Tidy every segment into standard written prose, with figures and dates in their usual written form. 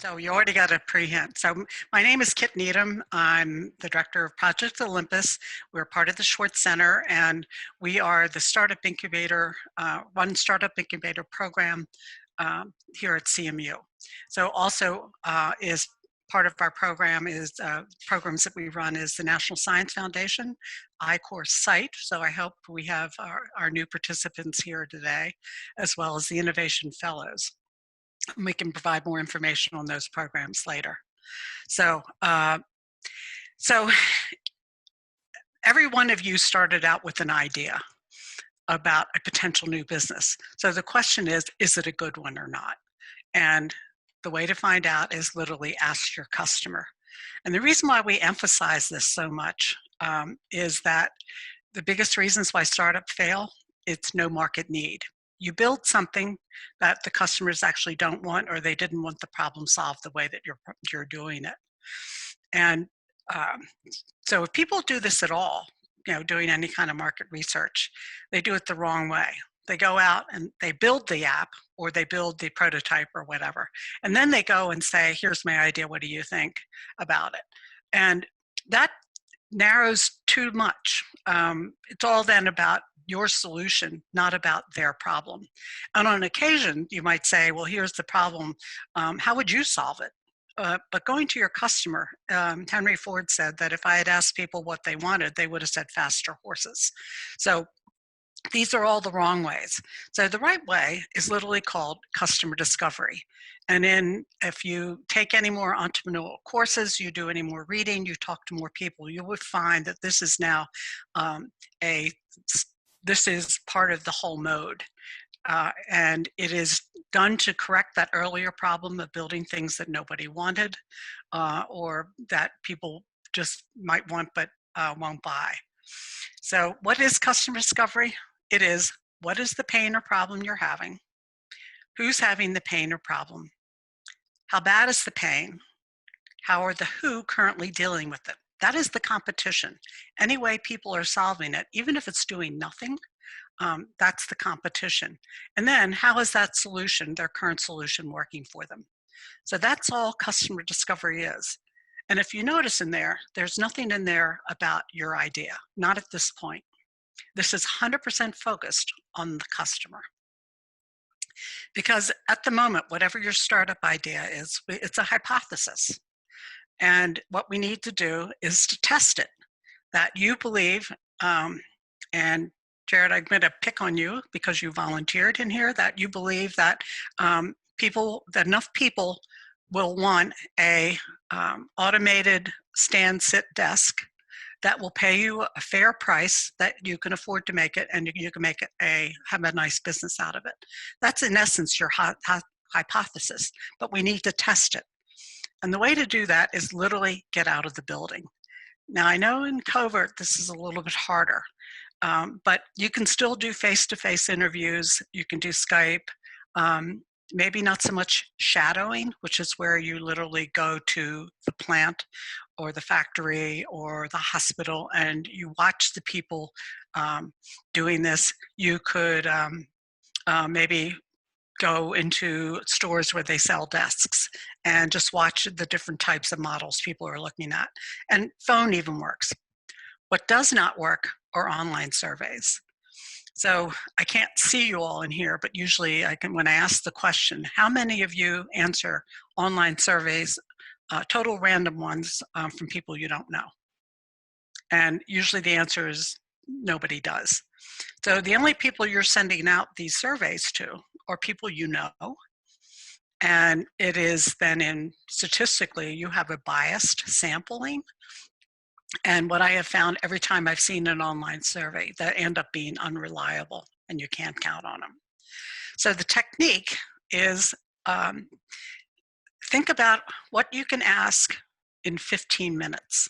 So you already got a pre-hint. So my name is Kit Needham. I'm the director of Project Olympus. We're part of the Swartz Center, and we are the startup incubator, one startup incubator program here at CMU. So also is part of our program is programs that we run is the National Science Foundation, I-Course site. So I hope we have our new participants here today, as well as the Innovation Fellows. We can provide more information on those programs later. So, so every one of you started out with an idea about a potential new business. So the question is it a good one or not? And the way to find out is literally ask your customer. And the reason why we emphasize this so much is that the biggest reasons why startups fail, it's no market need. You build something that the customers actually don't want, or they didn't want the problem solved the way that you're doing it. And so if people do this at all, doing any kind of market research, they do it the wrong way. They go out and they build the app, or they build the prototype or whatever. And then they go and say, here's my idea, what do you think about it? And that narrows too much. It's all then about your solution, not about their problem. And on occasion, you might say, well, here's the problem. How would you solve it? But going to your customer, Henry Ford said that if I had asked people what they wanted, they would have said faster horses. So these are all the wrong ways. So the right way is literally called customer discovery. And if you take any more entrepreneurial courses, you do any more reading, you talk to more people, you would find that this is now this is part of the whole mode. And it is done to correct that earlier problem of building things that nobody wanted or that people just might want but won't buy. So what is customer discovery? It is, what is the pain or problem you're having? Who's having the pain or problem? How bad is the pain? How are the who currently dealing with it? That is the competition. Any way people are solving it, even if it's doing nothing, that's the competition. And then how is that solution, their current solution, working for them? So that's all customer discovery is. And if you notice in there, there's nothing in there about your idea, not at this point. This is 100% focused on the customer. Because at the moment, whatever your startup idea is, it's a hypothesis. And what we need to do is to test it, that you believe, and Jared, I'm going to pick on you because you volunteered in here, that you believe that that enough people will want a automated stand-sit desk that will pay you a fair price that you can afford to make it, and you can make it have a nice business out of it. That's in essence your hypothesis, but we need to test it. And the way to do that is literally get out of the building. Now I know in covert this is a little bit harder, but you can still do face-to-face interviews, you can do Skype, maybe not so much shadowing, which is where you literally go to the plant or the factory or the hospital and you watch the people doing this. You could maybe go into stores where they sell desks and just watch the different types of models people are looking at. And phone even works. What does not work are online surveys. So I can't see you all in here, but usually when I ask the question, how many of you answer online surveys, total random ones from people you don't know? And usually the answer is nobody does. So the only people you're sending out these surveys to are people you know. And it is then statistically, you have a biased sampling. And what I have found every time I've seen an online survey, that end up being unreliable and you can't count on them. So the technique is think about what you can ask in 15 minutes.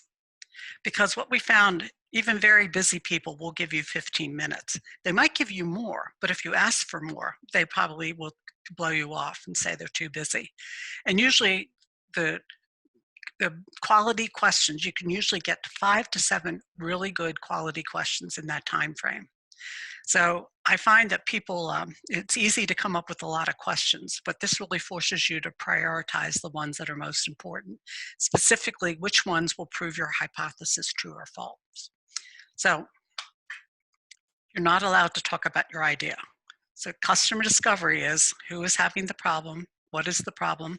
Because what we found, even very busy people will give you 15 minutes. They might give you more, but if you ask for more, they probably will blow you off and say they're too busy. And usually the quality questions, you can usually get 5 to 7 really good quality questions in that time frame. So I find that people, it's easy to come up with a lot of questions, but this really forces you to prioritize the ones that are most important, specifically which ones will prove your hypothesis true or false. So you're not allowed to talk about your idea. So customer discovery is who is having the problem, what is the problem,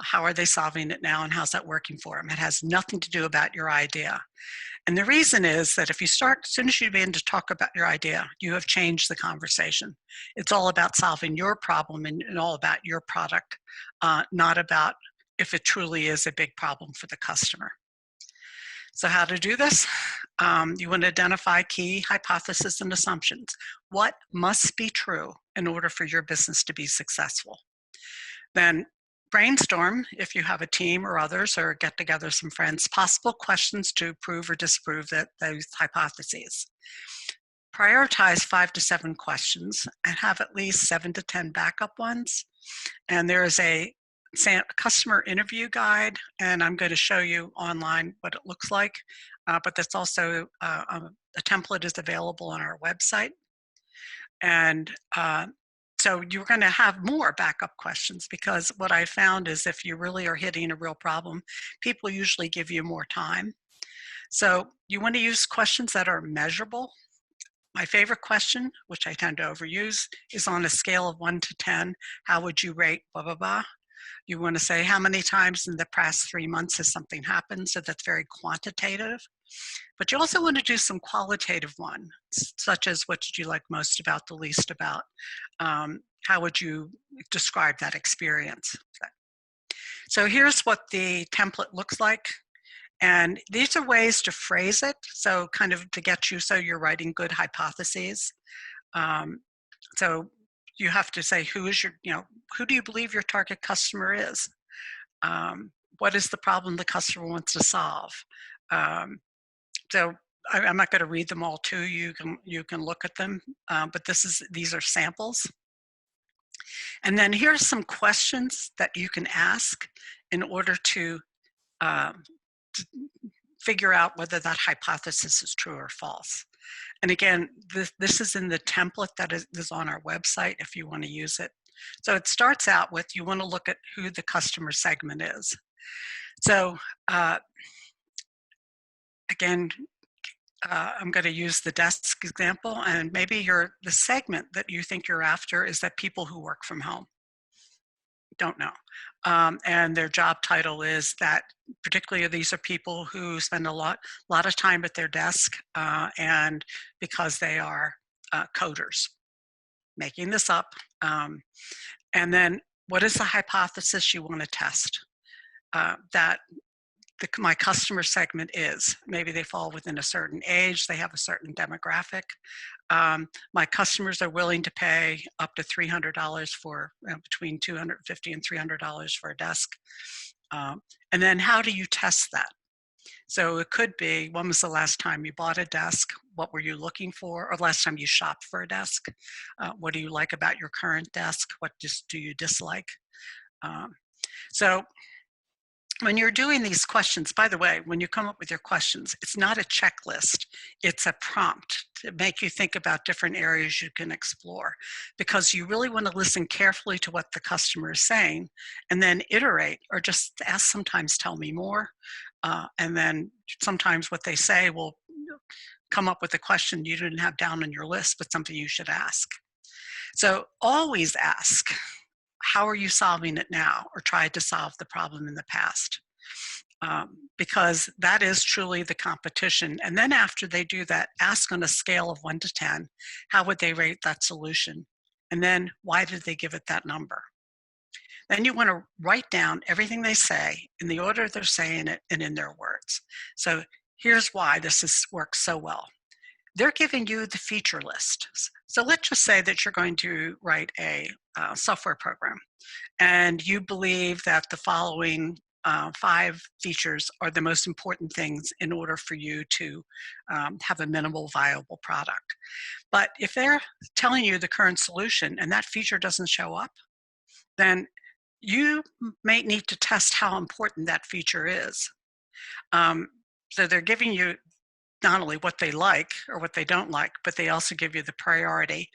how are they solving it now, and how's that working for them. It has nothing to do about your idea. And the reason is that if you start, as soon as you begin to talk about your idea, you have changed the conversation. It's all about solving your problem and all about your product, not about if it truly is a big problem for the customer. So how to do this? You want to identify key hypotheses and assumptions. What must be true in order for your business to be successful? Then brainstorm, if you have a team or others, or get together some friends, possible questions to prove or disprove those hypotheses. Prioritize 5 to 7 questions and have at least 7 to 10 backup ones. And there is a customer interview guide, and I'm going to show you online what it looks like, but that's also a template is available on our website. And so you're going to have more backup questions, because what I found is if you really are hitting a real problem, people usually give you more time. So you want to use questions that are measurable. My favorite question, which I tend to overuse, is on a scale of 1 to 10, how would you rate blah, blah, blah? You want to say how many times in the past 3 months has something happened, so that's very quantitative. But you also want to do some qualitative ones, such as what did you like most about, the least about? How would you describe that experience? So here's what the template looks like. And these are ways to phrase it, so kind of to get you so you're writing good hypotheses. So you have to say, who is your, who do you believe your target customer is? What is the problem the customer wants to solve? So I'm not going to read them all to you. You can look at them, but these are samples. And then here's some questions that you can ask in order to figure out whether that hypothesis is true or false. And again, this is in the template that is on our website if you want to use it. So it starts out with, you want to look at who the customer segment is. So again, I'm going to use the desk example, and maybe the segment that you think you're after is that people who work from home. Don't know. And their job title is that, particularly these are people who spend a lot of time at their desk, and because they are coders, making this up. And then what is the hypothesis you want to test? That my customer segment is, maybe they fall within a certain age, they have a certain demographic. My customers are willing to pay up to $300 for, between $250 and $300 for a desk. And then how do you test that? So it could be, when was the last time you bought a desk? What were you looking for? Or last time you shopped for a desk? What do you like about your current desk? What do you dislike? So when you're doing these questions, by the way, when you come up with your questions, it's not a checklist, it's a prompt to make you think about different areas you can explore, because you really want to listen carefully to what the customer is saying and then iterate, or just ask, sometimes tell me more. And then sometimes what they say will come up with a question you didn't have down on your list, but something you should ask. So always ask, how are you solving it now, or tried to solve the problem in the past? Because that is truly the competition. And then after they do that, ask on a scale of 1 to 10, how would they rate that solution? And then why did they give it that number? Then you want to write down everything they say in the order they're saying it and in their words. So here's why this works so well. They're giving you the feature list. So let's just say that you're going to write a software program, and you believe that the following 5 features are the most important things in order for you to have a minimal viable product. But if they're telling you the current solution and that feature doesn't show up, then you may need to test how important that feature is. So they're giving you not only what they like or what they don't like, but they also give you the priority.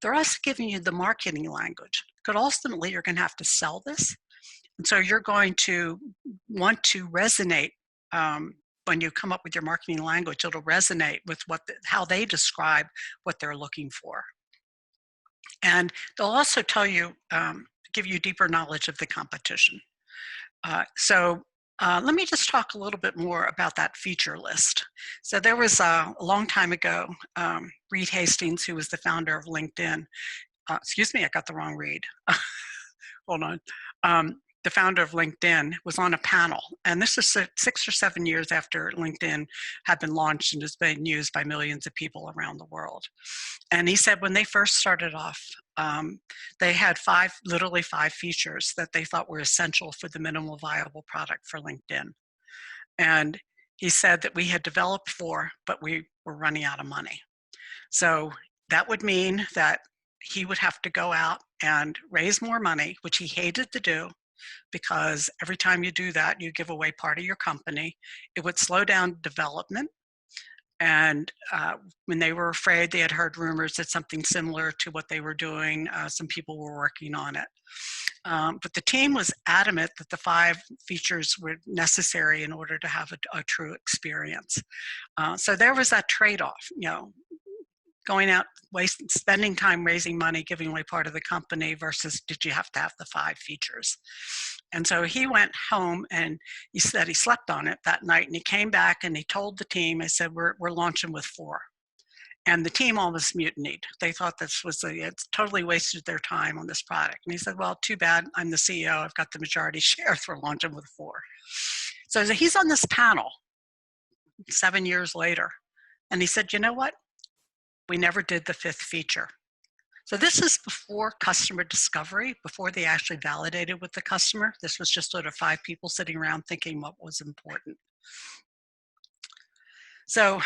They're also giving you the marketing language. Because ultimately, you're going to have to sell this. And so you're going to want to resonate when you come up with your marketing language. It'll resonate with how they describe what they're looking for. And they'll also tell you, give you deeper knowledge of the competition. Let me just talk a little bit more about that feature list. So there was a long time ago, Reed Hastings, who was the founder of LinkedIn. Excuse me, I got the wrong Reed. Hold on. The founder of LinkedIn was on a panel, and this is 6 or 7 years after LinkedIn had been launched and has been used by millions of people around the world. And he said when they first started off, they had literally five features that they thought were essential for the minimal viable product for LinkedIn. And he said that we had developed 4, but we were running out of money. So that would mean that he would have to go out and raise more money, which he hated to do, because every time you do that, you give away part of your company. It would slow down development. And when they were afraid, they had heard rumors that something similar to what they were doing, some people were working on it. But the team was adamant that the 5 features were necessary in order to have a true experience. So there was that trade-off, going out, spending time raising money, giving away part of the company versus did you have to have the 5 features? And so he went home and he said he slept on it that night, and he came back and he told the team, I said, we're launching with 4. And the team almost mutinied. They thought it's totally wasted their time on this product. And he said, well, too bad, I'm the CEO, I've got the majority shares, we're launching with 4. So he's on this panel 7 years later, and he said, you know what? We never did the 5th feature. So this is before customer discovery, before they actually validated with the customer. This was just sort of 5 people sitting around thinking what was important. So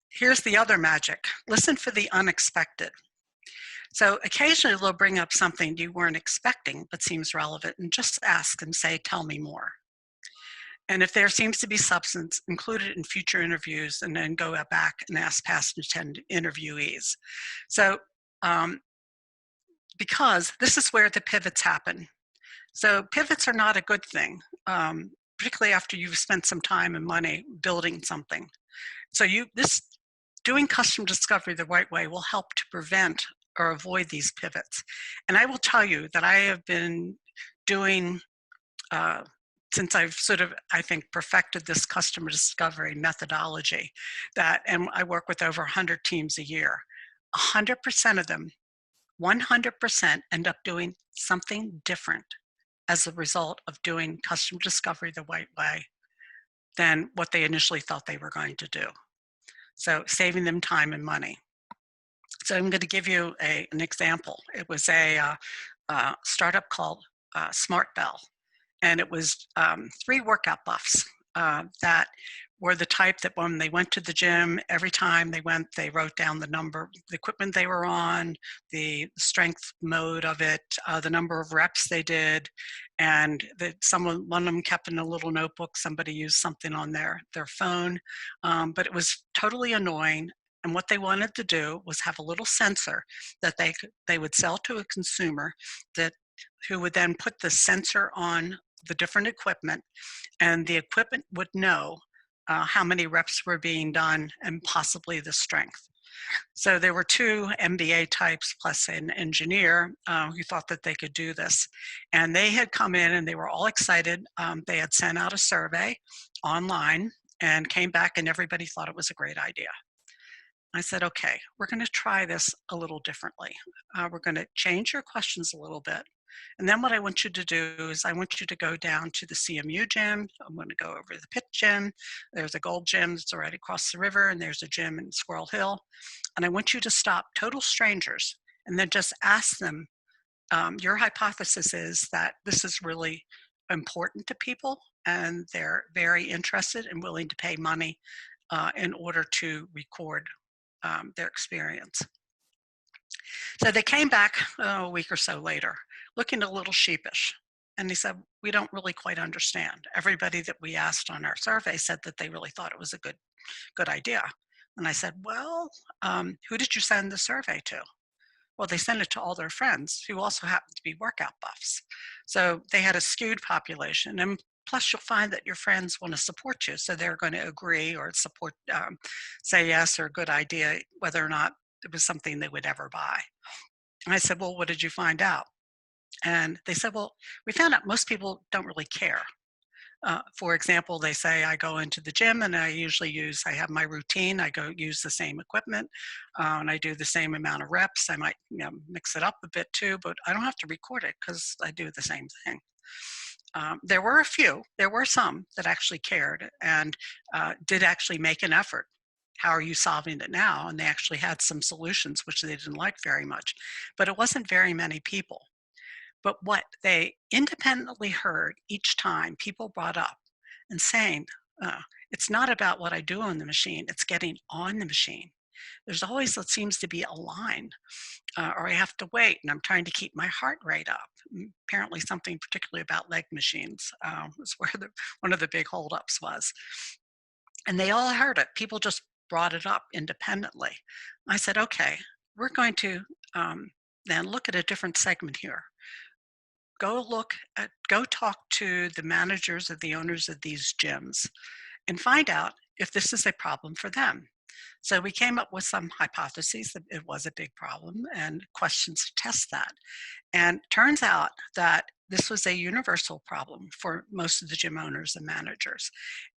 here's the other magic. Listen for the unexpected. So occasionally they'll bring up something you weren't expecting but seems relevant, and just ask and say, tell me more. And if there seems to be substance, include it in future interviews, and then go back and ask past interviewees. So because this is where the pivots happen. So pivots are not a good thing, particularly after you've spent some time and money building something. So doing customer discovery the right way will help to prevent or avoid these pivots. And I will tell you that I have been doing, since I've I think, perfected this customer discovery methodology, and I work with over 100 teams a year, 100% of them, 100% end up doing something different as a result of doing customer discovery the right way than what they initially thought they were going to do. So saving them time and money. So I'm going to give you an example. It was a startup called Smart Bell. And it was 3 workout buffs that were the type that when they went to the gym, every time they went, they wrote down the equipment they were on, the strength mode of it, the number of reps they did, and one of them kept in a little notebook. Somebody used something on their phone, but it was totally annoying. And what they wanted to do was have a little sensor that they would sell to a consumer who would then put the sensor on the different equipment, and the equipment would know how many reps were being done and possibly the strength. So there were 2 MBA types plus an engineer who thought that they could do this. And they had come in and they were all excited. They had sent out a survey online and came back, and everybody thought it was a great idea. I said, okay, we're going to try this a little differently. We're going to change your questions a little bit. And then what I want you to do is I want you to go down to the CMU gym. I'm going to go over to the Pitt gym. There's a gold gym that's right across the river, and there's a gym in Squirrel Hill. And I want you to stop total strangers and then just ask them, your hypothesis is that this is really important to people, and they're very interested and willing to pay money in order to record their experience. So they came back a week or so later, looking a little sheepish. And they said, we don't really quite understand. Everybody that we asked on our survey said that they really thought it was a good idea. And I said, well, who did you send the survey to? Well, they sent it to all their friends who also happened to be workout buffs. So they had a skewed population. And plus, you'll find that your friends want to support you. So they're going to agree or support, say yes or good idea, whether or not it was something they would ever buy. And I said, well, what did you find out? And they said, well, we found out most people don't really care. For example, they say I go into the gym and I have my routine. I go use the same equipment and I do the same amount of reps. I might, mix it up a bit too, but I don't have to record it because I do the same thing. There were some that actually cared and did actually make an effort. How are you solving it now? And they actually had some solutions, which they didn't like very much, but it wasn't very many people. But what they independently heard each time people brought up and saying, it's not about what I do on the machine, it's getting on the machine. There's always, it seems to be a line, or I have to wait and I'm trying to keep my heart rate up. Apparently something particularly about leg machines was where one of the big holdups was. And they all heard it. People just brought it up independently. I said, okay, we're going to then look at a different segment here. Go talk to the managers or the owners of these gyms and find out if this is a problem for them. So we came up with some hypotheses that it was a big problem and questions to test that. And turns out that this was a universal problem for most of the gym owners and managers.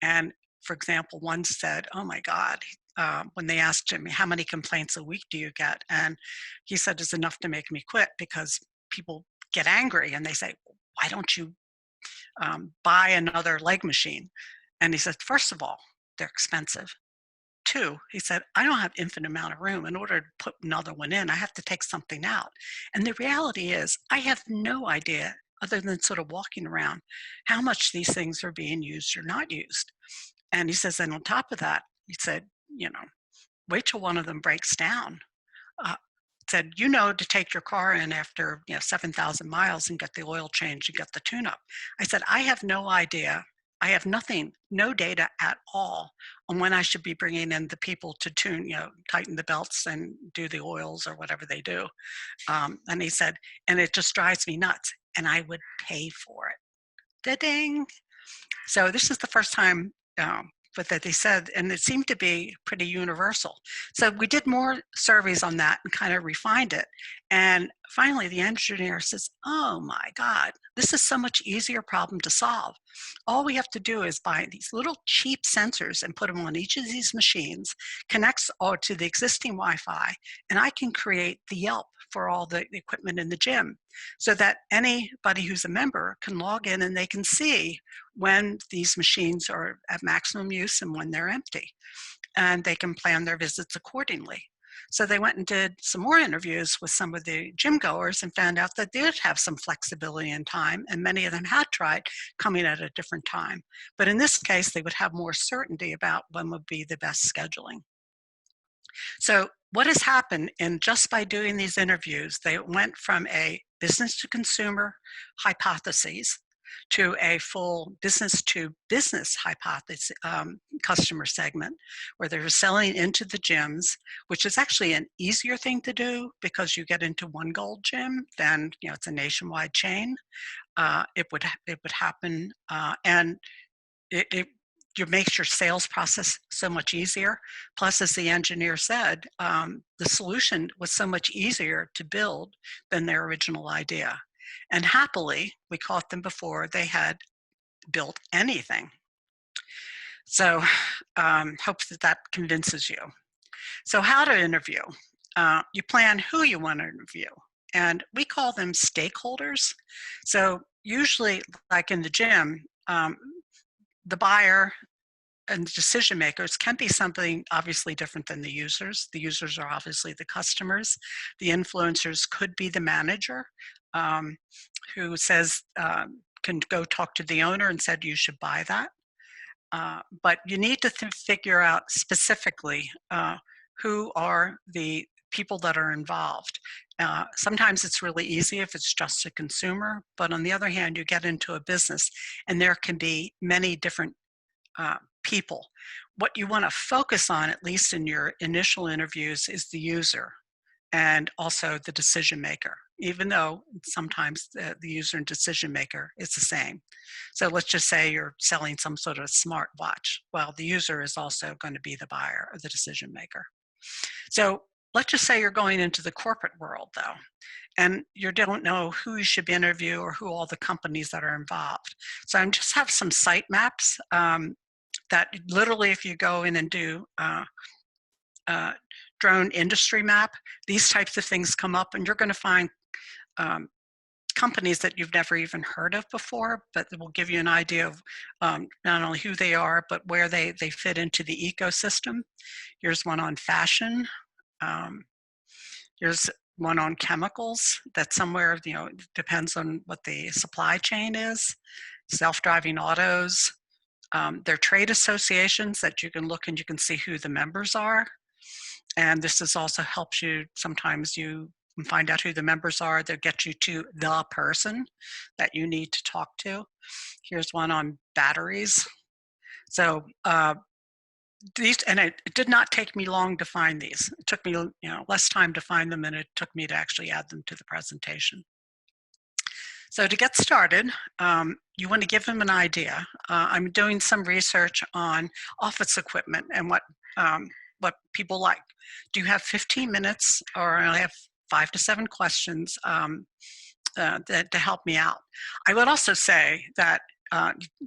And for example, one said, oh my God, when they asked him, how many complaints a week do you get? And he said, it's enough to make me quit because people get angry and they say, why don't you buy another leg machine? And he said, first of all, they're expensive. Two, he said, I don't have infinite amount of room. In order to put another one in, I have to take something out. And the reality is, I have no idea, other than sort of walking around, how much these things are being used or not used. And he says, and on top of that, he said, wait till one of them breaks down. Said, to take your car in after 7,000 miles and get the oil change and get the tune-up. I said, I have no idea. I have nothing, no data at all on when I should be bringing in the people to tune, tighten the belts and do the oils or whatever they do. And he said, and it just drives me nuts. And I would pay for it. Da-ding. So this is the first time but that they said, and it seemed to be pretty universal. So we did more surveys on that and kind of refined it. And finally, the engineer says, oh my God, this is so much easier problem to solve. All we have to do is buy these little cheap sensors and put them on each of these machines, connects all to the existing Wi-Fi, and I can create the Yelp for all the equipment in the gym so that anybody who's a member can log in and they can see when these machines are at maximum use and when they're empty. And they can plan their visits accordingly. So they went and did some more interviews with some of the gym goers and found out that they did have some flexibility in time, and many of them had tried coming at a different time. But in this case, they would have more certainty about when would be the best scheduling. So what has happened just by doing these interviews, they went from a business to consumer hypotheses to a full business to business hypothesis customer segment where they're selling into the gyms, which is actually an easier thing to do because you get into one gold gym than it's a nationwide chain. It would happen and it makes your sales process so much easier. Plus, as the engineer said, the solution was so much easier to build than their original idea. And happily, we caught them before they had built anything. So hope that convinces you. So how to interview. You plan who you want to interview. And we call them stakeholders. So usually, like in the gym, the buyer and the decision makers can be something obviously different than the users. The users are obviously the customers. The influencers could be the manager who says, can go talk to the owner and said, you should buy that. But you need to figure out specifically who are the people that are involved. Sometimes it's really easy if it's just a consumer, but on the other hand, you get into a business and there can be many different people. what you want to focus on, at least in your initial interviews, is the user and also the decision maker, even though sometimes the user and decision maker is the same. So let's just say you're selling some sort of smart watch. Well, the user is also going to be the buyer or the decision maker. So let's just say you're going into the corporate world, though, and you don't know who you should interview or who all the companies that are involved. So I just have some site maps that literally, if you go in and do drone industry map, these types of things come up, and you're going to find companies that you've never even heard of before, but it will give you an idea of not only who they are, but where they fit into the ecosystem. Here's one on fashion. Here's one on chemicals that somewhere, depends on what the supply chain is. Self-driving autos. There are trade associations that you can look and you can see who the members are. And this is also helps you, sometimes you can find out who the members are. They'll get you to the person that you need to talk to. Here's one on batteries. So these, and it did not take me long to find these. It took me less time to find them than it took me to actually add them to the presentation. So to get started, you want to give them an idea. I'm doing some research on office equipment and what people like. Do you have 15 minutes, or I have 5 to 7 questions to help me out? I would also say that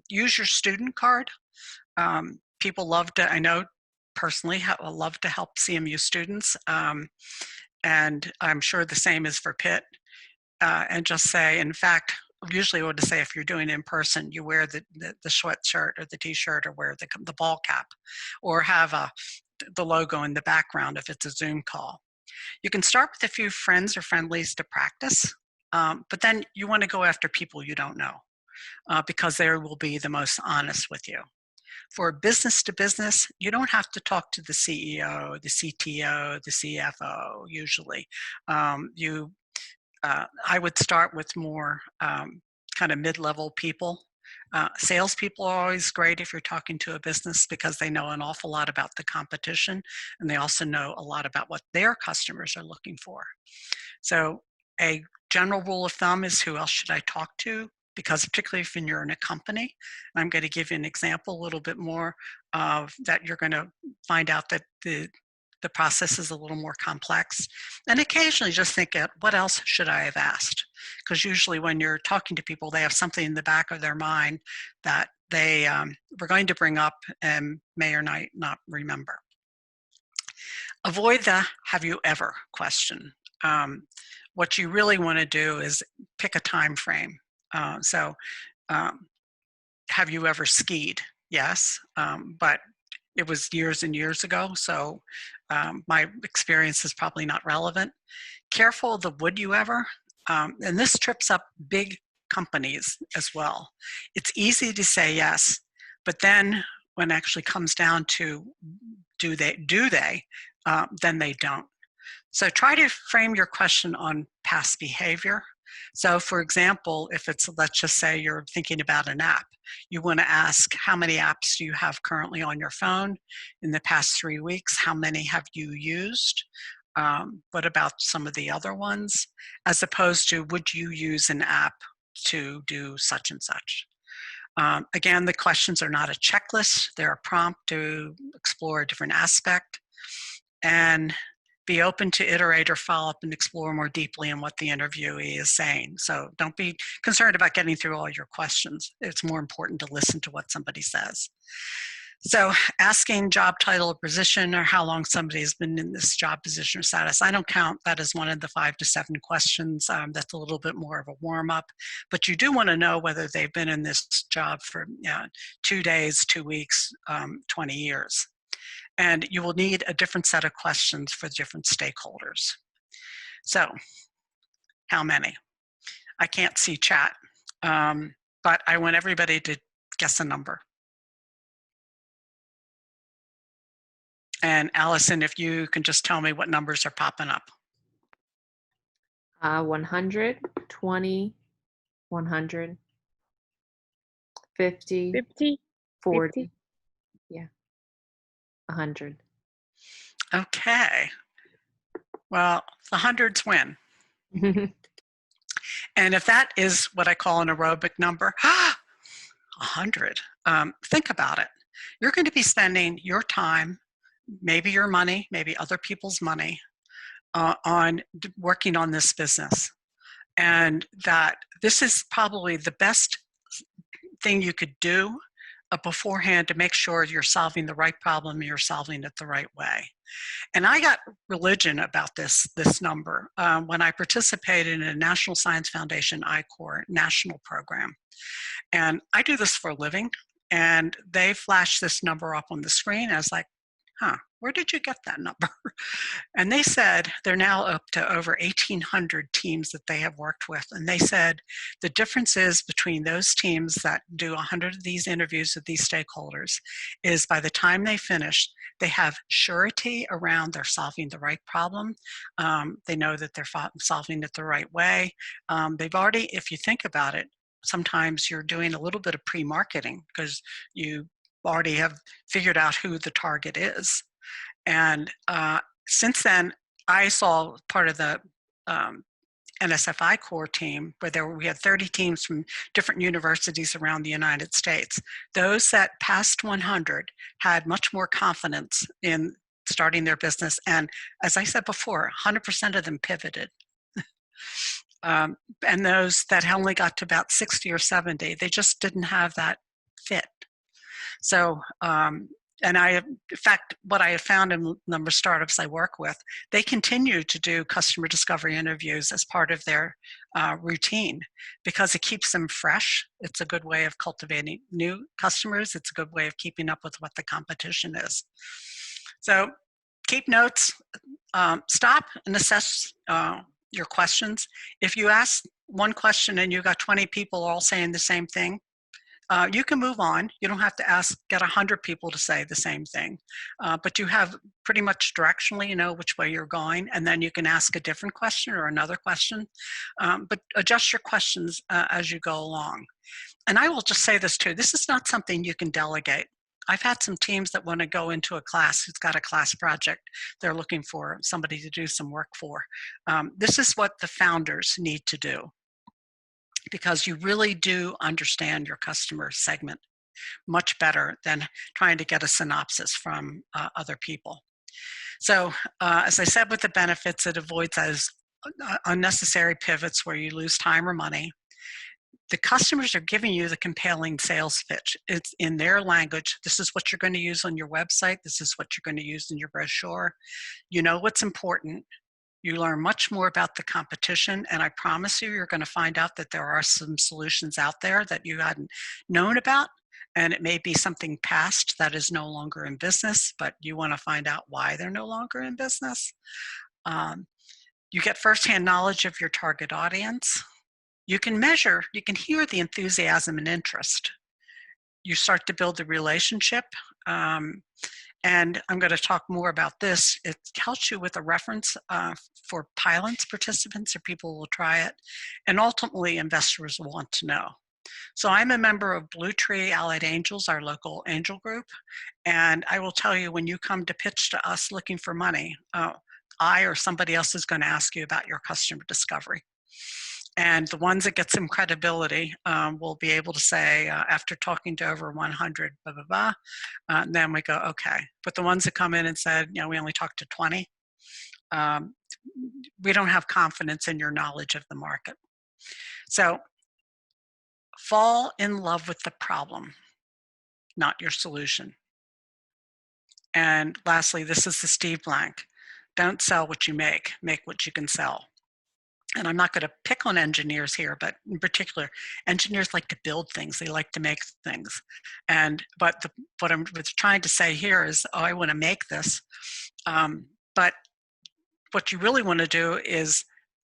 use your student card. People love to, I know personally, love to help CMU students, and I'm sure the same is for Pitt. And just say, in fact, usually I would say if you're doing it in person, you wear the sweatshirt or the t-shirt, or wear the ball cap, or have the logo in the background if it's a Zoom call. You can start with a few friends or friendlies to practice, but then you want to go after people you don't know, because they will be the most honest with you. For business to business, you don't have to talk to the CEO, the CTO, the CFO usually. I would start with more kind of mid-level people. Salespeople are always great if you're talking to a business, because they know an awful lot about the competition, and they also know a lot about what their customers are looking for. So a general rule of thumb is, who else should I talk to? Because particularly if you're in a company, I'm going to give you an example a little bit more of that. You're going to find out that the process is a little more complex. And occasionally just think, what else should I have asked? Because usually when you're talking to people, they have something in the back of their mind that they were going to bring up and may or not remember. Avoid the "have you ever" question. What you really want to do is pick a time frame. So have you ever skied? Yes, but it was years and years ago, so my experience is probably not relevant. Careful of the "would you ever," and this trips up big companies as well. It's easy to say yes, but then when it actually comes down to do they, then they don't. So try to frame your question on past behavior. So for example, if it's, let's just say you're thinking about an app, you want to ask, how many apps do you have currently on your phone in the past 3 weeks? How many have you used? What about some of the other ones? As opposed to, would you use an app to do such and such? Again, the questions are not a checklist. They're a prompt to explore a different aspect. And be open to iterate or follow up and explore more deeply in what the interviewee is saying. So don't be concerned about getting through all your questions. It's more important to listen to what somebody says. So asking job title or position, or how long somebody has been in this job position or status. I don't count that as one of the 5 to 7 questions. That's a little bit more of a warm-up. But you do want to know whether they've been in this job for 2 days, 2 weeks, 20 years. And you will need a different set of questions for different stakeholders. So, how many? I can't see chat, but I want everybody to guess a number. And Allison, if you can just tell me what numbers are popping up. 100, 20, 100, 50, 50, 40. 50. Yeah. 100. Okay. Well, the hundreds win. And if that is what I call an aerobic number, 100, think about it. You're going to be spending your time, maybe your money, maybe other people's money, on working on this business. And that this is probably the best thing you could do beforehand to make sure you're solving the right problem, you're solving it the right way. And I got religion about this number when I participated in a National Science Foundation I-Corps national program. And I do this for a living, and they flashed this number up on the screen. I was like, where did you get that number? And they said they're now up to over 1,800 teams that they have worked with. And they said the difference is between those teams that do 100 of these interviews with these stakeholders is by the time they finish, they have surety around they're solving the right problem. They know that they're solving it the right way. They've already, if you think about it, sometimes you're doing a little bit of pre-marketing because you already have figured out who the target is. And since then, I saw part of the NSFI core team where we had 30 teams from different universities around the United States. Those that passed 100 had much more confidence in starting their business. And as I said before, 100% of them pivoted. And those that only got to about 60 or 70, they just didn't have that fit. So, and in fact, what I have found in a number of startups I work with, they continue to do customer discovery interviews as part of their routine because it keeps them fresh. It's a good way of cultivating new customers. It's a good way of keeping up with what the competition is. So keep notes, stop and assess your questions. If you ask one question and you got 20 people all saying the same thing, you can move on. You don't have to get 100 people to say the same thing, but you have pretty much directionally, you know which way you're going, and then you can ask a different question or another question, but adjust your questions as you go along. And I will just say this too, this is not something you can delegate. I've had some teams that want to go into a class who's got a class project they're looking for somebody to do some work for. This is what the founders need to do, because you really do understand your customer segment much better than trying to get a synopsis from other people. So as I said, with the benefits, it avoids those unnecessary pivots where you lose time or money. The customers are giving you the compelling sales pitch. It's in their language. This is what you're going to use on your website. This is what you're going to use in your brochure. You know what's important. You learn much more about the competition, and I promise you're going to find out that there are some solutions out there that you hadn't known about, and it may be something past that is no longer in business, but you want to find out why they're no longer in business. You get firsthand knowledge of your target audience. You can measure, you can hear the enthusiasm and interest. You start to build the relationship. And I'm going to talk more about this. It helps you with a reference for pilots, participants, or people who will try it. And ultimately, investors will want to know. So I'm a member of Blue Tree Allied Angels, our local angel group. And I will tell you, when you come to pitch to us looking for money, I or somebody else is going to ask you about your customer discovery. And the ones that get some credibility will be able to say, after talking to over 100, blah, blah, blah, and then we go, okay. But the ones that come in and said, you know, we only talked to 20, we don't have confidence in your knowledge of the market. So fall in love with the problem, not your solution. And lastly, this is the Steve Blank. Don't sell what you make what you can sell. And I'm not going to pick on engineers here, but in particular, engineers like to build things. They like to make things. But what I'm trying to say here is, oh, I want to make this. But what you really want to do is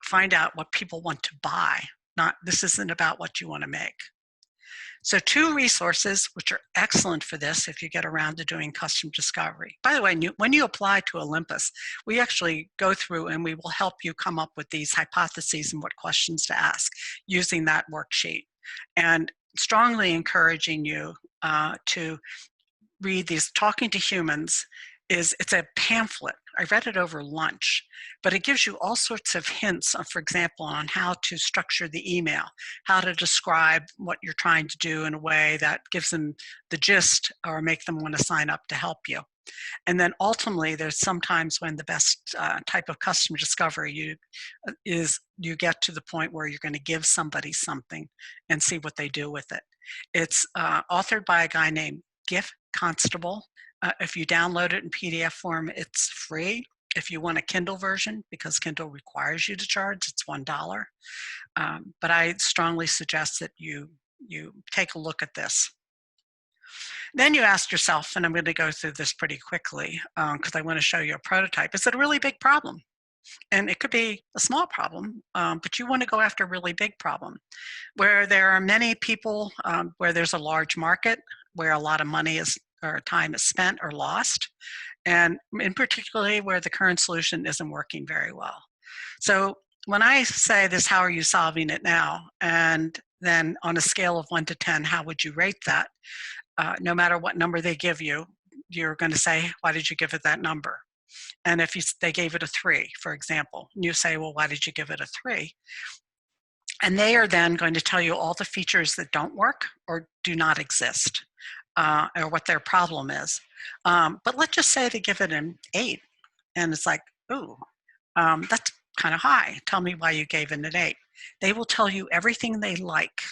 find out what people want to buy. This isn't about what you want to make. So 2 resources, which are excellent for this if you get around to doing custom discovery. By the way, when you apply to Olympus, we actually go through and we will help you come up with these hypotheses and what questions to ask using that worksheet. And strongly encouraging you to read these Talking to Humans it's a pamphlet. I read it over lunch, but it gives you all sorts of hints, for example, on how to structure the email, how to describe what you're trying to do in a way that gives them the gist or make them want to sign up to help you. And then ultimately, there's sometimes when the best type of customer discovery is you get to the point where you're going to give somebody something and see what they do with it. It's authored by a guy named Giff Constable. If you download it in PDF form, it's free. If you want a Kindle version, because Kindle requires you to charge, it's $1. But I strongly suggest that you take a look at this. Then you ask yourself, and I'm going to go through this pretty quickly because I want to show you a prototype. Is it a really big problem? And it could be a small problem, but you want to go after a really big problem where there are many people, where there's a large market, where a lot of money or time is spent or lost, and in particularly where the current solution isn't working very well. So when I say this, how are you solving it now? And then on a scale of 1 to 10, how would you rate that? No matter what number they give you, you're going to say, why did you give it that number? And if they gave it a 3, for example, and you say, well, why did you give it a 3? And they are then going to tell you all the features that don't work or do not exist, or what their problem is. But let's just say they give it an 8, and it's like, ooh, that's kind of high. Tell me why you gave it an 8. They will tell you everything they like.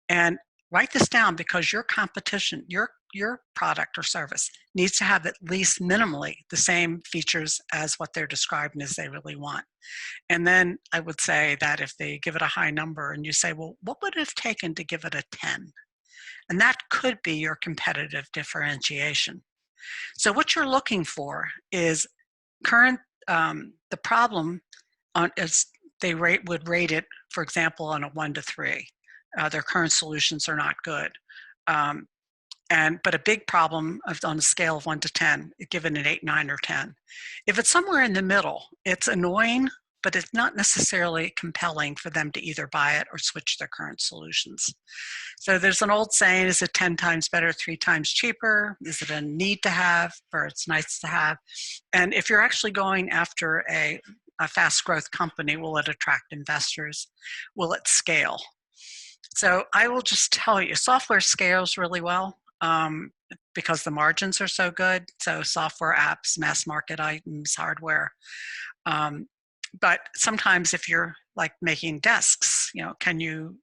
And write this down, because your competition, your product or service needs to have at least minimally the same features as what they're describing as they really want. And then I would say that if they give it a high number and you say, well, what would it have taken to give it a 10? And that could be your competitive differentiation. So what you're looking for is the problem is they would rate it, for example, on a 1 to 3. Their current solutions are not good. But a big problem on a scale of 1 to 10, given an 8, 9, or 10. If it's somewhere in the middle, it's annoying, but it's not necessarily compelling for them to either buy it or switch their current solutions. So there's an old saying, is it 10 times better, 3 times cheaper? Is it a need to have, or it's nice to have? And if you're actually going after a fast growth company, will it attract investors? Will it scale? So I will just tell you, software scales really well because the margins are so good. So software apps, mass market items, hardware. But sometimes if you're like making desks, can you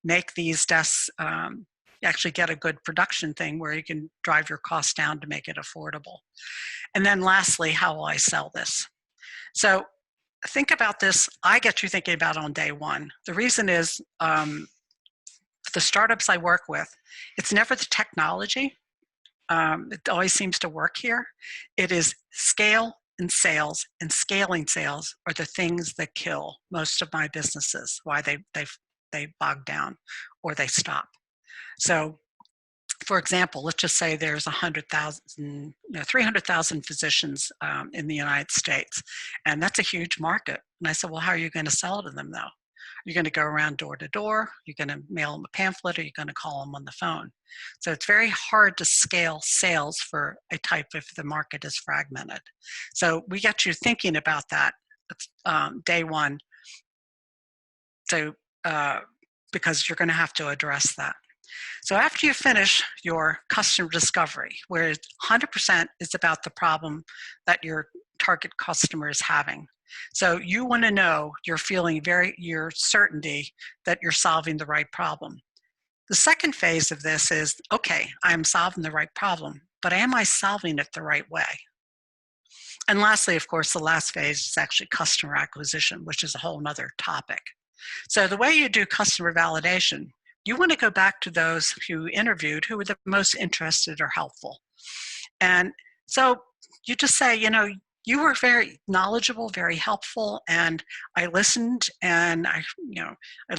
make these desks actually get a good production thing where you can drive your costs down to make it affordable? And then lastly, how will I sell this? So think about this. I get you thinking about it on day one. The reason is the startups I work with, it's never the technology. It always seems to work here. It is scale and sales, and scaling sales are the things that kill most of my businesses, why they bog down or they stop. So for example, let's just say there's 300,000 physicians in the United States, and that's a huge market. And I said, well, how are you going to sell to them though? You're going to go around door to door, you're going to mail them a pamphlet, or you're going to call them on the phone. So it's very hard to scale sales for a type if the market is fragmented. So we get you thinking about that day one. So because you're going to have to address that. So after you finish your customer discovery, where 100% is about the problem that your target customer is having. So you want to know, you're feeling your certainty that you're solving the right problem. The second phase of this is, okay, I'm solving the right problem, but am I solving it the right way? And lastly, of course, the last phase is actually customer acquisition, which is a whole nother topic. So the way you do customer validation, you want to go back to those who interviewed who were the most interested or helpful. And so you just say, you were very knowledgeable, very helpful, and I listened, and I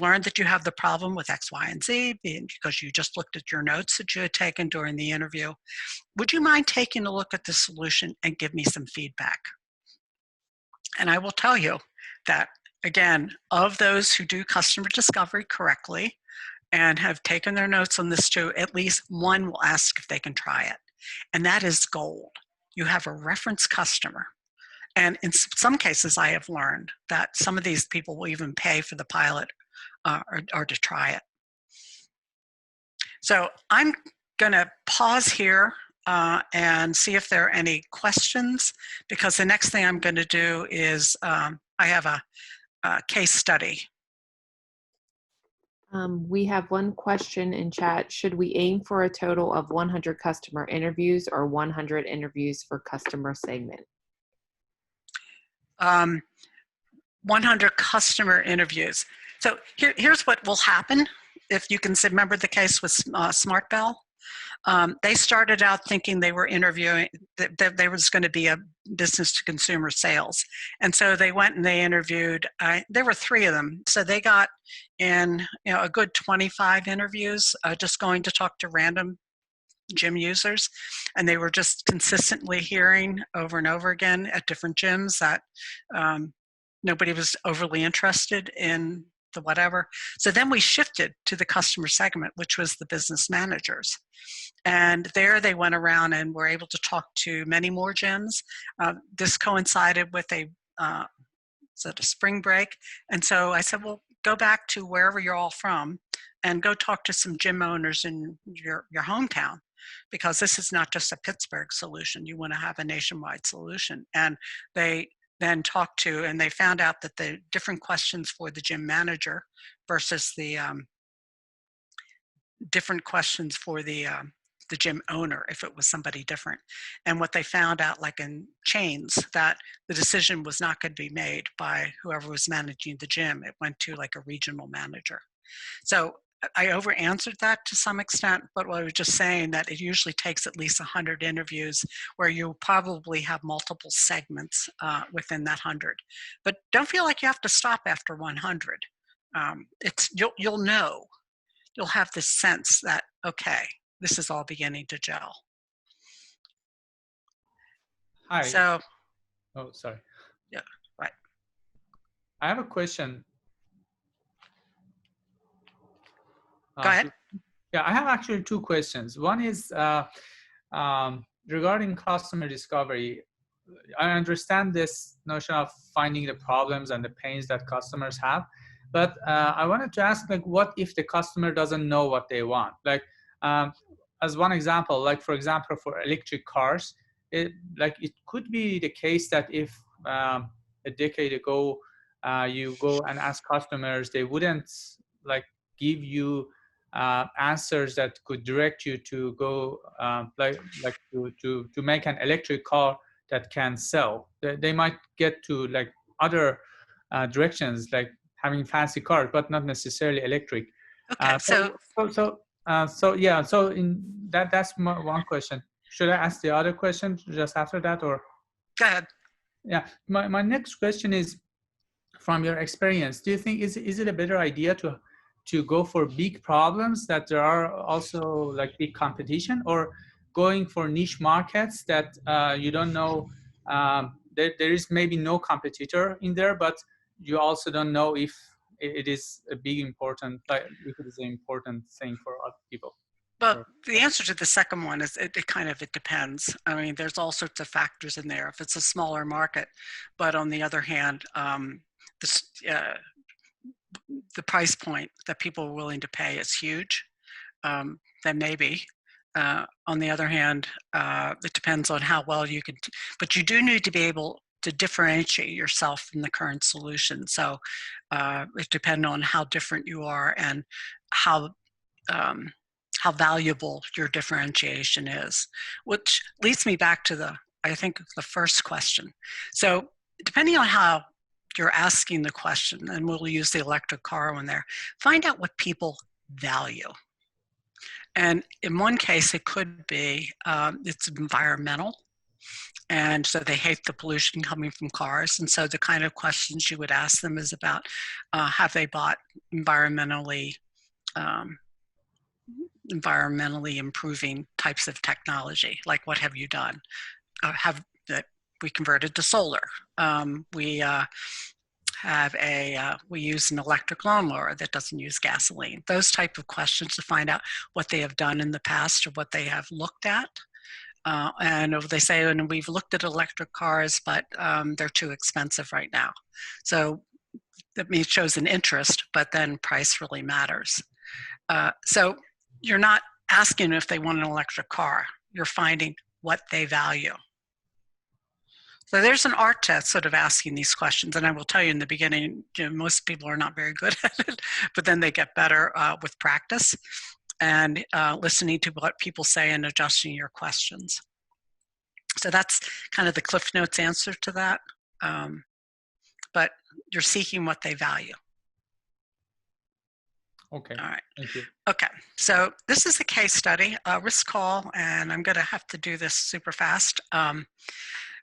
learned that you have the problem with X, Y, and Z because you just looked at your notes that you had taken during the interview. Would you mind taking a look at the solution and give me some feedback? And I will tell you that, again, of those who do customer discovery correctly and have taken their notes on this too, at least one will ask if they can try it. And that is gold. You have a reference customer. And in some cases, I have learned that some of these people will even pay for the pilot or to try it. So I'm going to pause here and see if there are any questions, because the next thing I'm going to do is I have a case study. We have one question in chat. Should we aim for a total of 100 customer interviews or 100 interviews for customer segment? 100 customer interviews. So here's what will happen. If you can remember the case with Smart Bell, they started out thinking they were interviewing, that there was going to be a business to consumer sales. And so they went and they interviewed, there were 3 of them. So they got in a good 25 interviews, just going to talk to random gym users. And they were just consistently hearing over and over again at different gyms that nobody was overly interested in the whatever. So then we shifted to the customer segment, which was the business managers. And there they went around and were able to talk to many more gyms. This coincided with a spring break. And so I said, well, go back to wherever you're all from and go talk to some gym owners in your hometown, because this is not just a Pittsburgh solution. You want to have a nationwide solution. And they then talked to, and they found out that the different questions for the gym manager versus the different questions for the gym owner, if it was somebody different. And what they found out, like in chains, that the decision was not going to be made by whoever was managing the gym. It went to like a regional manager. So I over answered that to some extent, but what I was just saying that it usually takes at least 100 interviews where you probably have multiple segments within that 100. But don't feel like you have to stop after 100. You'll know. You'll have this sense that, okay, this is all beginning to gel. Hi. So, oh, sorry. Yeah, right. I have a question. Go ahead. Yeah, I have actually 2 questions. One is regarding customer discovery. I understand this notion of finding the problems and the pains that customers have, but I wanted to ask, like, what if the customer doesn't know what they want? Like, as one example, like for example, for electric cars, it could be the case that if a decade ago you go and ask customers, they wouldn't like give you answers that could direct you to go to make an electric car that can sell. They might get to like other directions, like having fancy cars, but not necessarily electric. Okay, So yeah, so in that's one question. Should I ask the other question just after that, or? Go ahead. Yeah, my next question is, from your experience, do you think is it a better idea to go for big problems that there are also like big competition, or going for niche markets that you don't know, there is maybe no competitor in there, but you also don't know if it is a big important, like if it is an important thing for other people? Well, the answer to the second one is it depends. I mean, there's all sorts of factors in there. If it's a smaller market, but on the other hand, the price point that people are willing to pay is huge, then maybe. On the other hand, it depends on how well you can, but you do need to be able to differentiate yourself from the current solution. So it depends on how different you are and how valuable your differentiation is, which leads me back to I think the first question. So depending on how you're asking the question, and we'll use the electric car one there, find out what people value. And in one case, it could be it's environmental. And so they hate the pollution coming from cars. And so the kind of questions you would ask them is about, have they bought environmentally improving types of technology? Like, what have you done? We converted to solar. We use an electric lawnmower that doesn't use gasoline. Those type of questions to find out what they have done in the past or what they have looked at. And they say, and we've looked at electric cars, but they're too expensive right now. So that means shows an interest, but then price really matters. So you're not asking if they want an electric car. You're finding what they value. So there's an art to sort of asking these questions. And I will tell you in the beginning, most people are not very good at it, but then they get better with practice and listening to what people say and adjusting your questions. So that's kind of the Cliff Notes answer to that. But you're seeking what they value. Okay. All right. Thank you. Okay. So this is a case study, Risk Call, and I'm going to have to do this super fast.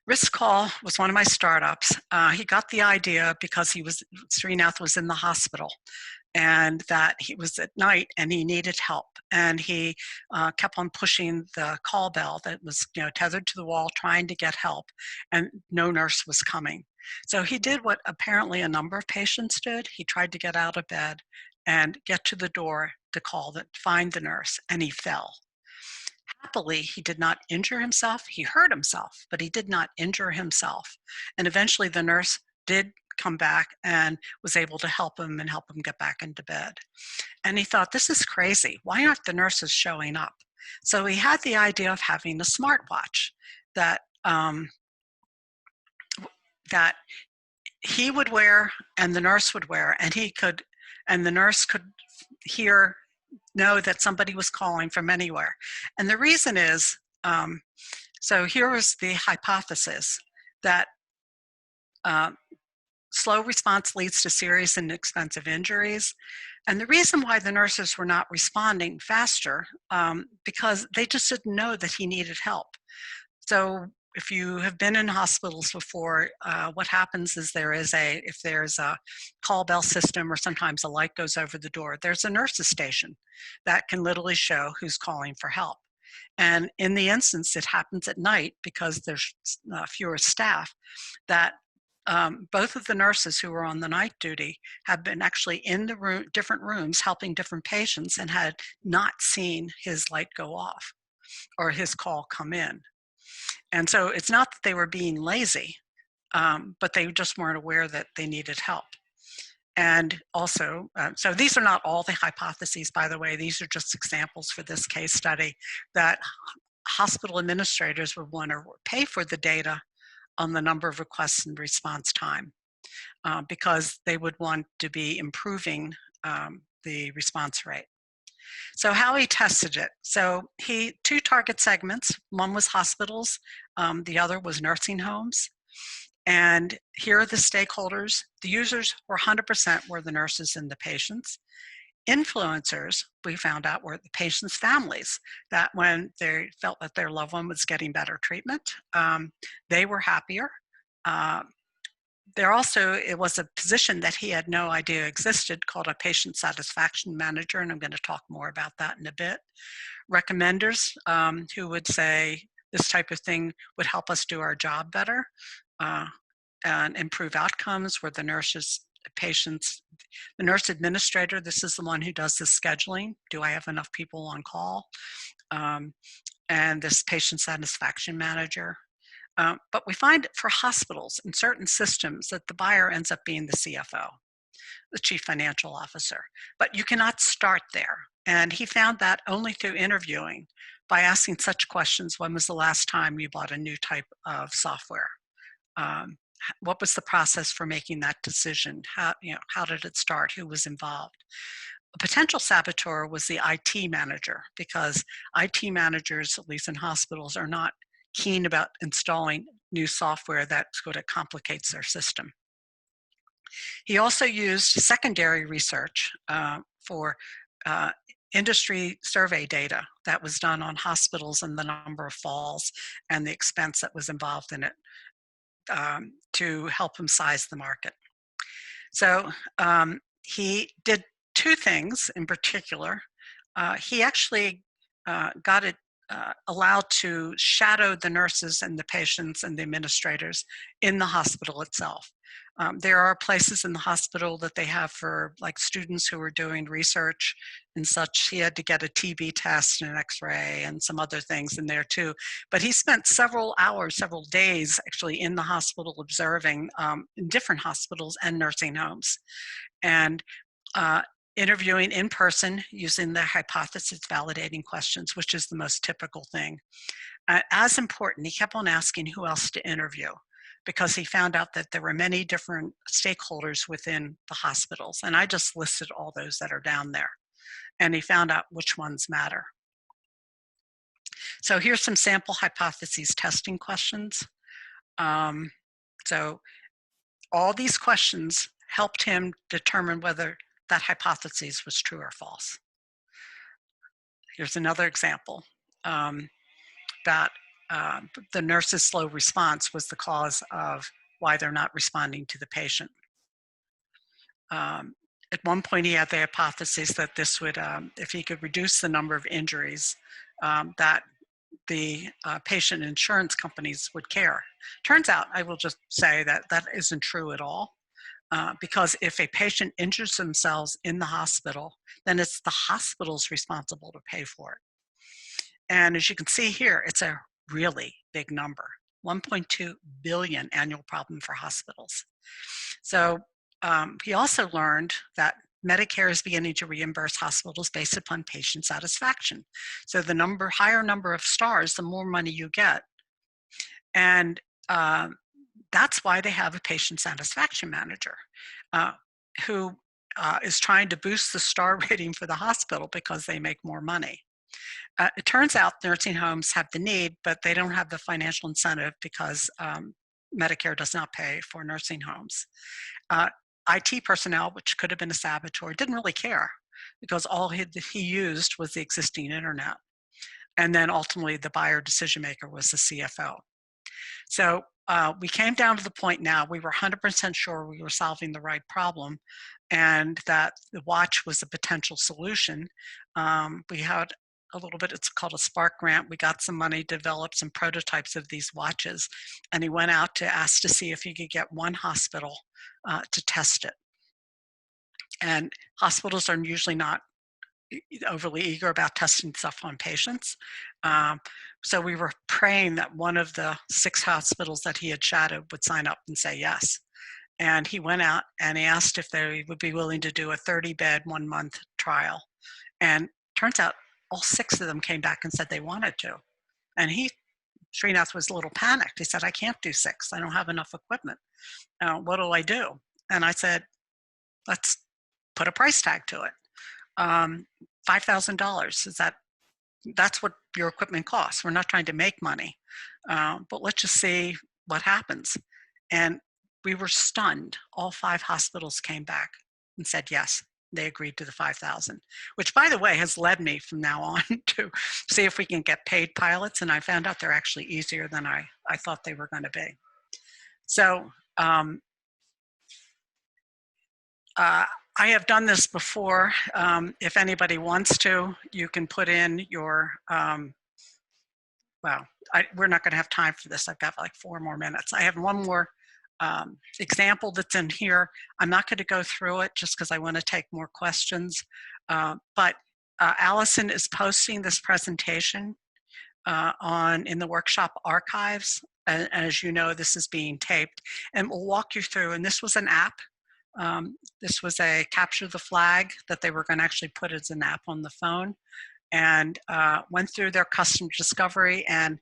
Risk Call was one of my startups. He got the idea because Srinath was in the hospital and that he was at night and he needed help. And he kept on pushing the call bell that was tethered to the wall, trying to get help, and no nurse was coming. So he did what apparently a number of patients did. He tried to get out of bed and get to the door to find the nurse, and he fell. Happily, he did not injure himself. He hurt himself, but he did not injure himself. And eventually the nurse did come back and was able to help him get back into bed. And he thought, this is crazy. Why aren't the nurses showing up? So he had the idea of having a smartwatch that that he would wear and the nurse would wear, and the nurse could know that somebody was calling from anywhere. And the reason is, so here was the hypothesis that slow response leads to serious and expensive injuries. And the reason why the nurses were not responding faster, because they just didn't know that he needed help. So if you have been in hospitals before, what happens is if there's a call bell system or sometimes a light goes over the door, there's a nurse's station that can literally show who's calling for help. And in the instance, it happens at night because there's fewer staff, that both of the nurses who were on the night duty have been actually in the different rooms helping different patients and had not seen his light go off or his call come in. And so it's not that they were being lazy, but they just weren't aware that they needed help. And also, so these are not all the hypotheses, by the way. These are just examples for this case study that hospital administrators would want to pay for the data on the number of requests and response time because they would want to be improving the response rate. So how he tested it. So two target segments. One was hospitals. The other was nursing homes. And here are the stakeholders. The users were 100% were the nurses and the patients. Influencers, we found out, were the patients' families, that when they felt that their loved one was getting better treatment, they were happier. It was a position that he had no idea existed called a patient satisfaction manager, and I'm going to talk more about that in a bit. Recommenders who would say this type of thing would help us do our job better and improve outcomes were the nurses, patients. The nurse administrator, this is the one who does the scheduling. Do I have enough people on call? And this patient satisfaction manager. But we find for hospitals in certain systems that the buyer ends up being the CFO, the chief financial officer. But you cannot start there. And he found that only through interviewing by asking such questions. When was the last time you bought a new type of software? What was the process for making that decision? How did it start? Who was involved? A potential saboteur was the IT manager, because IT managers, at least in hospitals, are not keen about installing new software that sort of complicates their system. He also used secondary research for industry survey data that was done on hospitals and the number of falls and the expense that was involved in it to help him size the market. So he did two things in particular. He actually got it allowed to shadow the nurses and the patients and the administrators in the hospital itself. There are places in the hospital that they have for like students who are doing research and such. He had to get a TB test and an x-ray and some other things in there too. But he spent several hours, several days actually in the hospital observing in different hospitals and nursing homes. And interviewing in person using the hypothesis validating questions, which is the most typical thing. As important, he kept on asking who else to interview because he found out that there were many different stakeholders within the hospitals. And I just listed all those that are down there. And he found out which ones matter. So here's some sample hypotheses testing questions. So all these questions helped him determine whether that hypothesis was true or false. Here's another example. That the nurse's slow response was the cause of why they're not responding to the patient. At one point, he had the hypothesis that this would, if he could reduce the number of injuries, that the patient insurance companies would care. Turns out, I will just say that that isn't true at all. Because if a patient injures themselves in the hospital, then it's the hospital's responsible to pay for it. And as you can see here, it's a really big number, 1.2 billion annual problem for hospitals. So he also learned that Medicare is beginning to reimburse hospitals based upon patient satisfaction. So the higher number of stars, the more money you get. And that's why they have a patient satisfaction manager who is trying to boost the star rating for the hospital because they make more money. It turns out nursing homes have the need, but they don't have the financial incentive because Medicare does not pay for nursing homes. IT personnel, which could have been a saboteur, didn't really care because all he used was the existing internet. And then ultimately the buyer decision maker was the CFO. So we came down to the point now, we were 100% sure we were solving the right problem and that the watch was a potential solution. We had a little bit, it's called a Spark grant. We got some money to develop some prototypes of these watches. And he went out to ask to see if he could get one hospital to test it. And hospitals are usually not overly eager about testing stuff on patients. So we were praying that one of the 6 hospitals that he had shadowed would sign up and say yes. And he went out and he asked if they would be willing to do a 30-bed, 1-month trial. And turns out all 6 of them came back and said they wanted to. And Srinath was a little panicked. He said, I can't do 6. I don't have enough equipment. What do I do? And I said, let's put a price tag to it. $5,000, that's what your equipment costs. We're not trying to make money, but let's just see what happens. And we were stunned. All 5 hospitals came back and said yes. They agreed to the 5,000, which by the way has led me from now on to see if we can get paid pilots. And I found out they're actually easier than I thought they were going to be. So I have done this before. If anybody wants to, you can put in your, we're not going to have time for this. I've got like 4 more minutes. I have one more example that's in here. I'm not going to go through it just because I want to take more questions. But Allison is posting this presentation in the workshop archives. And as you know, this is being taped. And we'll walk you through. And this was an app. This was a capture the flag that they were going to actually put as an app on the phone, and went through their customer discovery, and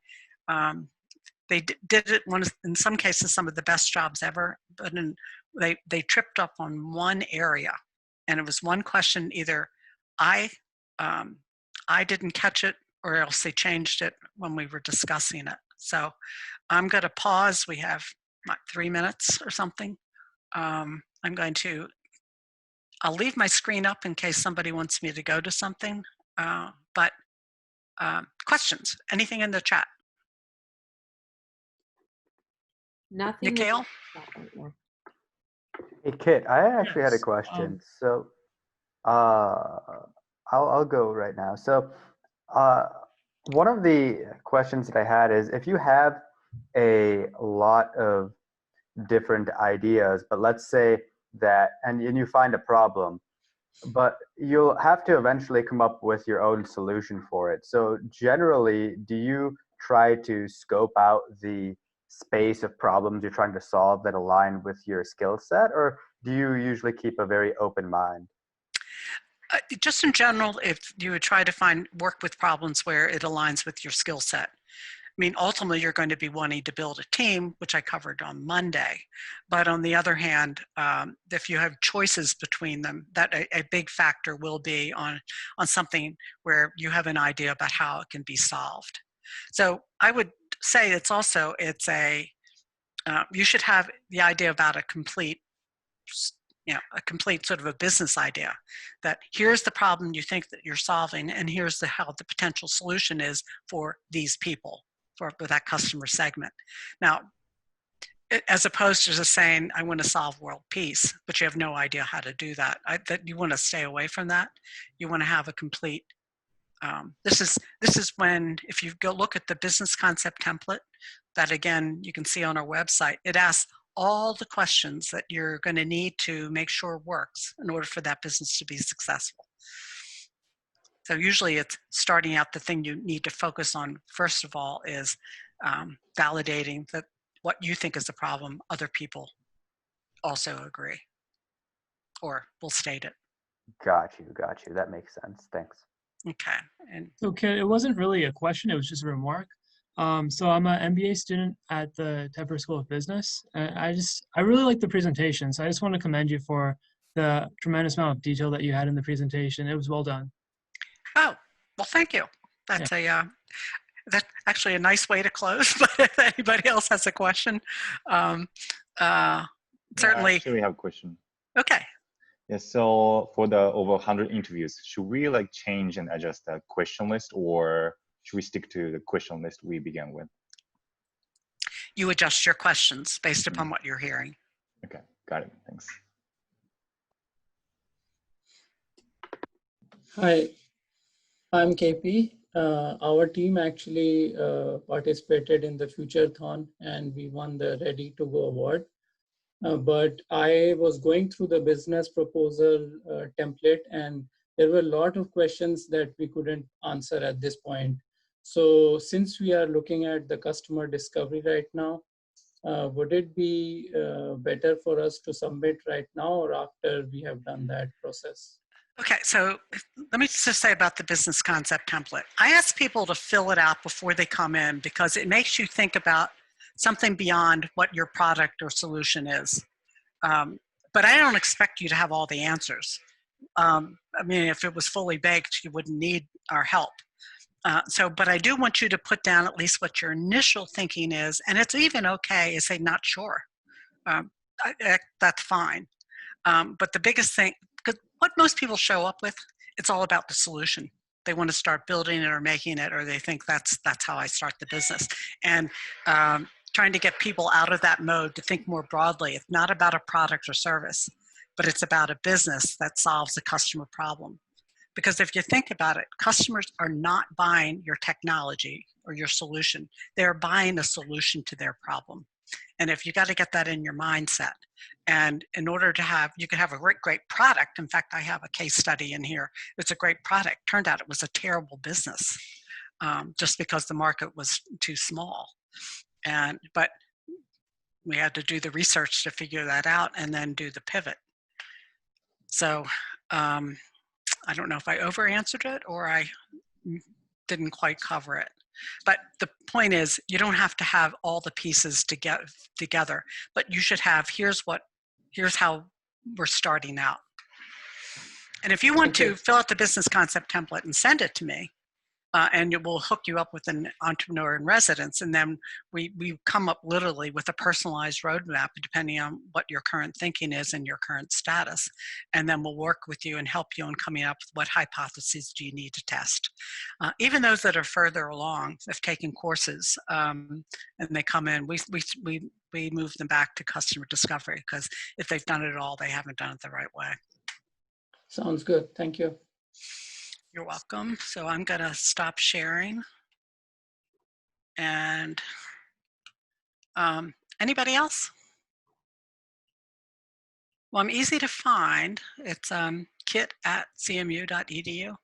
they did it in some cases some of the best jobs ever, but they tripped up on one area, and it was one question, either I didn't catch it or else they changed it when we were discussing it. So I'm going to pause. We have 3 minutes or something. I'll leave my screen up in case somebody wants me to go to something, but questions, anything in the chat? Nothing. Nikhil? Hey, Kit, I actually had a question. So I'll go right now. So one of the questions that I had is, if you have a lot of different ideas, but let's say that, and you find a problem, but you'll have to eventually come up with your own solution for it. So generally, do you try to scope out the space of problems you're trying to solve that align with your skill set, or do you usually keep a very open mind? Just in general, if you would try to work with problems where it aligns with your skill set. I mean, ultimately, you're going to be wanting to build a team, which I covered on Monday. But on the other hand, if you have choices between them, that a big factor will be on something where you have an idea about how it can be solved. So I would say you should have the idea about a complete sort of a business idea, that here's the problem you think that you're solving, and here's how the potential solution is for these people, for that customer segment. Now, as opposed to just saying, I want to solve world peace, but you have no idea how to do that. That you want to stay away from that. You want to have a complete, this is when, if you go look at the business concept template, that again, you can see on our website, it asks all the questions that you're going to need to make sure works in order for that business to be successful. So usually it's starting out, the thing you need to focus on first of all is validating that what you think is the problem, other people also agree or will state it. Got you. That makes sense. Thanks. Okay. And Okay, it wasn't really a question, it was just a remark. So I'm an MBA student at the Tepper School of Business. And I really like the presentation. So I just want to commend you for the tremendous amount of detail that you had in the presentation. It was well done. oh, well, thank you. That's that's actually a nice way to close. But if anybody else has a question, certainly. Actually, we have a question. Okay. Yes, so for the over 100 interviews, should we like change and adjust the question list, or should we stick to the question list we began with? You adjust your questions based upon what you're hearing. Okay, got it. Thanks. Hi, I'm KP. Our team actually participated in the Future-thon and we won the Ready to Go award. But I was going through the business proposal template, and there were a lot of questions that we couldn't answer at this point. So since we are looking at the customer discovery right now, would it be better for us to submit right now or after we have done that process? Okay, so let me just say about the business concept template. I ask people to fill it out before they come in because it makes you think about something beyond what your product or solution is. But I don't expect you to have all the answers. I mean, if it was fully baked, you wouldn't need our help. But I do want you to put down at least what your initial thinking is, and it's even okay to say not sure. That's fine. But the biggest thing, because what most people show up with, it's all about the solution. They want to start building it or making it, or they think that's how I start the business. And trying to get people out of that mode to think more broadly. It's not about a product or service, but it's about a business that solves a customer problem. Because if you think about it, customers are not buying your technology or your solution. They're buying a solution to their problem. And if you got to get that in your mindset, and in order to have, you could have a great product. In fact, I have a case study in here. It's a great product. Turned out it was a terrible business just because the market was too small. But we had to do the research to figure that out and then do the pivot. So I don't know if I over answered it or I didn't quite cover it. But the point is, you don't have to have all the pieces to get together, but you should have, here's how we're starting out. And if you want to fill out the business concept template and send it to me, and it will hook you up with an entrepreneur in residence. And then we come up literally with a personalized roadmap depending on what your current thinking is and your current status. And then we'll work with you and help you in coming up with what hypotheses do you need to test. Even those that are further along, have taken courses and they come in, we move them back to customer discovery, because if they've done it all, they haven't done it the right way. Sounds good. Thank you. You're welcome. So I'm going to stop sharing. And anybody else? Well, I'm easy to find. It's kit@cmu.edu,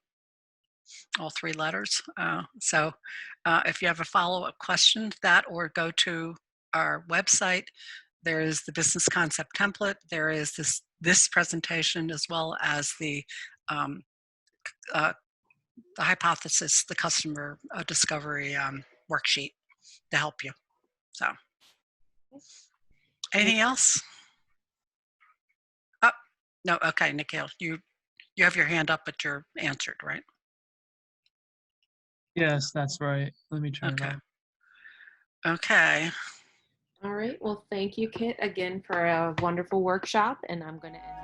all 3 letters. If you have a follow-up question to that, or go to our website, there is the business concept template. There is this presentation, as well as um, the hypothesis, the customer discovery worksheet to help you. So, anything else? Oh, no. Okay, Nikhil, you have your hand up, but you're answered, right? Yes, that's right. Let me turn it Okay. on. Okay. All right. Well, thank you, Kit, again for a wonderful workshop, and I'm going to end